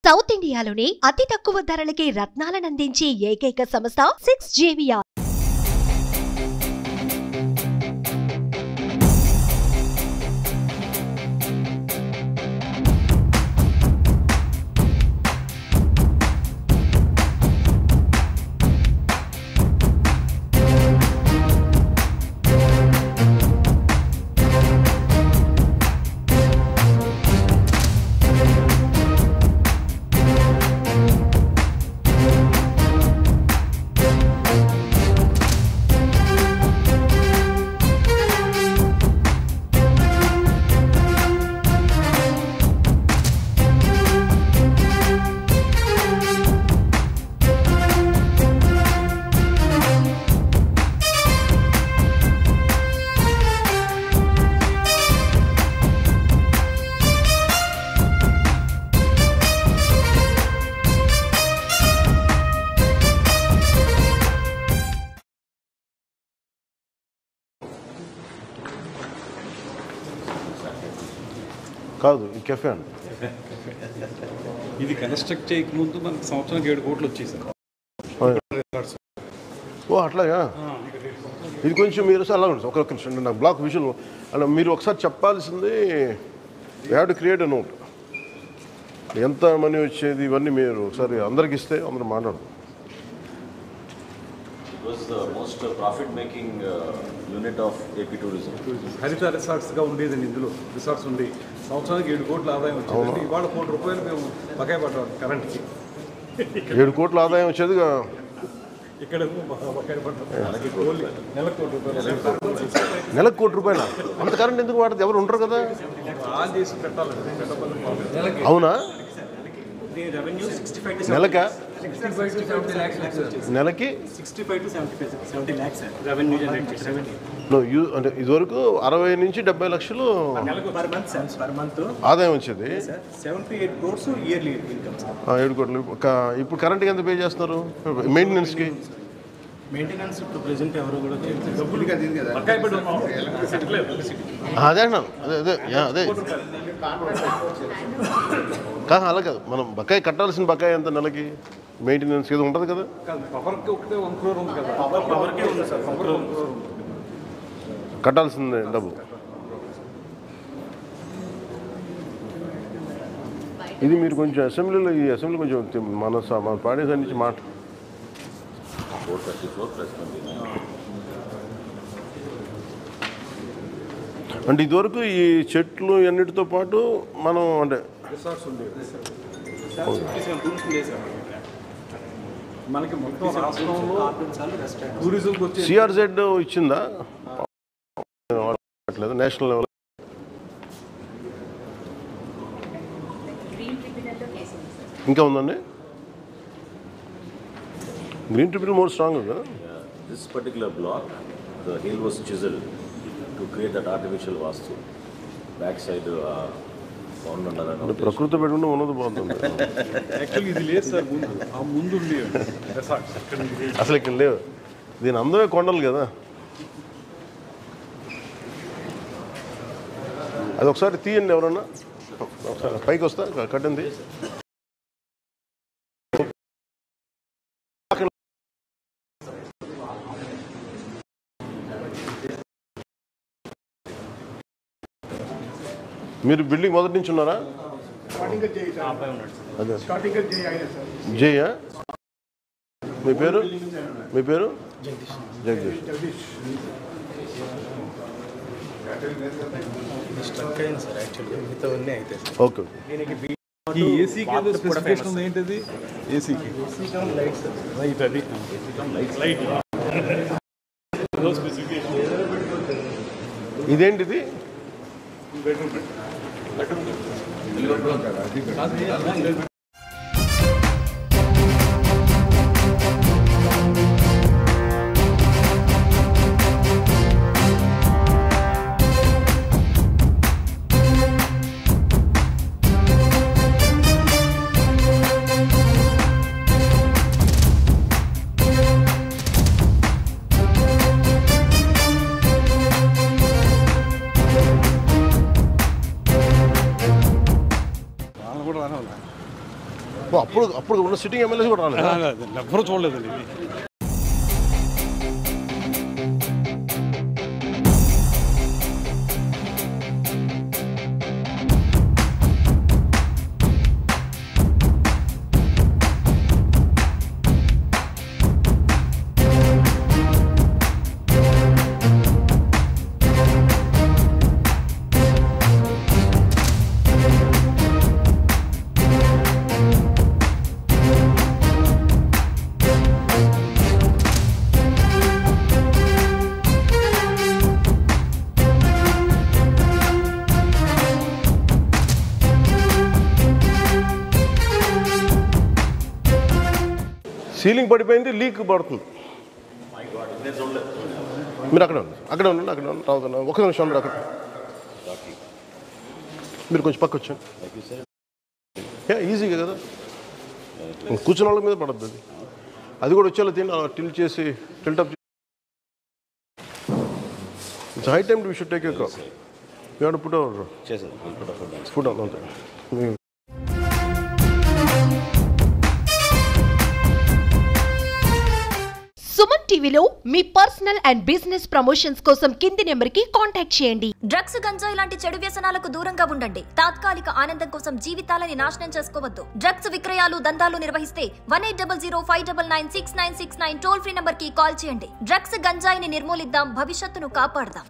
South ఇండియాలోనే అతి తక్కువ ధరలకి రత్నాలనందించే ఏకైక సంస్థ 6JVR. కాదు ఈ కెఫే అండి. ఇది కన్స్ట్రక్ట్ చేయక ముందు మనకి సంవత్సరానికి 7 కోట్లు వచ్చేసారు. ఓ అట్లాగా. ఇది కొంచెం మీరు అలా ఉంటుంది. ఒక నిమిషం నాకు బ్లాక్ విజువల్ అలా మీరు ఒకసారి చెప్పాల్సింది. You have to create a note. ఎంత మనీ వచ్చేది ఇవన్నీ మీరు ఒకసారి అందరికి ఇస్తే అందరూ మాట్లాడదు. It was the most profit-making unit of AP Tourism. హరిత రిసార్ట్స్గా ఉండేదండి. ఇందులో రిసార్ట్స్ ఉండి సంవత్సరానికి 7 కోట్ల ఆదాయం వచ్చింది. ఇవాళ ₹1 కోటి మేము బకాయి పడ్డాం కరెంట్కి. 7 కోట్ల ఆదాయం వచ్చేది. ఇక్కడ బకాయి పడ్డాం. నెలకు ₹1 నెలకు ₹1 అంత కరెంట్ ఎందుకు వాడదు? ఎవరు ఉంటారు కదా. ఆన్ చేసి పెట్టాలి. అవునా? నెలక 65 to 70 lakhs. నెలకి 65 to 70 lakhs revenue generate. అంటే ఇదివరకు 60 నుంచి 70 లక్షలు per month ఆదాయం వచ్చేది. 7 to 8 crores yearly income. 7 కోట్లు. ఇప్పుడు కరెంట్కి ఎంత పే చేస్తున్నారు మెయింటెనెన్స్కి? మెయింటెనెన్స్ ఇప్పుడు ప్రెజెంట్ ఎవరు కూడా బకాయి పడ్డాం. అదే అన్నాను. అదే అదే కాదు అలా కాదు. మనం బకాయి కట్టాల్సిన బకాయి ఎంత నెలకి మెయింటెనెన్స్ ఏదో ఉంటుంది కదా. పవర్కి ఒకటే 1 crore ఉంది కదా. పవర్కే ఉంది సార్. కట్టాల్సిన డబ్బు ఇది. మీరు కొంచెం అసెంబ్లీలో ఈ అసెంబ్లీ కొంచెం మన పాడేదాని నుంచి మాట 434 plus 29. అంటే ఇదివరకు ఈ చెట్లు అన్నిటితో పాటు మనం అంటే రిసార్ట్స్ ఉండేవి. 57 rooms ఉండే సార్ మనకి మొత్తం రాష్ట్రంలో టూరిజంకి వచ్చే సిఆర్జెడ్ ఇచ్చిందా? నేషనల్ లెవెల్ ఇంకా ఉందండి. గ్రీన్ ట్రిబ్యునల్ మోర్ స్ట్రాంగ్ కదా. This particular block, the hill was chiseled to create that artificial vastu. Backside pond అంటే ప్రకృతి పెట్టుకుంటే ఉన్నది బాగుంటుంది. యాక్చువల్లీ ఇది లేదు సార్. ముందు ఉండేవి రిసార్ట్స్. అసలు ఇక్కడ లేవు. దీని అందమే కొండలు కదా. అది ఒకసారి తీయండి ఎవరన్నా. ఒకసారి పైకి వస్తా కట్టింది. మీరు బిల్డింగ్ మొదటి నుంచి ఉన్నారా? జయ మీ పేరు? మీ పేరు జగదీష్. ఓకే. ఈ ఏసీకి ఏదో స్పెసిఫికేషన్ ఉంది. ఏంటది ఏసీకి? లైట్. అది లైట్ ఇదేంటిది? అప్పుడు ఉన్న సిట్టింగ్ ఎమ్మెల్యేస్ కూడా రాలేదు. ఎవరు చూడలేదండి ఇది. సీలింగ్ పడిపోయింది, లీక్ పడుతుంది. మీరు అక్కడ ఉండండి రావుతున్నా. ఒక నిమిషం ఉండండి అక్కడ. మీరు కొంచెం పక్క వచ్చాను. ఈజీగా కదా, కూర్చున్న వాళ్ళ మీద పడద్దు అది. అది కూడా వచ్చేలా తిని టిల్ట్ చేసి tilt up. It's high time we should take a call. You have to put our foot on అంతే. సుమన్ టీవీలో మీ పర్సనల్ అండ్ బిజినెస్ ప్రమోషన్స్ కోసం కింది నెంబర్కి కాంటాక్ట్ చేయండి. డ్రగ్స్, గంజాయి లాంటి చెడు వ్యసనాలకు దూరంగా ఉండండి. తాత్కాలిక ఆనందం కోసం జీవితాలని నాశనం చేసుకోవద్దు. డ్రగ్స్ విక్రయాలు, దందాలు నిర్వహిస్తే 180059969969 టోల్ ఫ్రీ నంబర్ కి కాల్ చేయండి. డ్రగ్స్, గంజాయిని నిర్మూలిద్దాం, భవిష్యత్తును కాపాడదాం.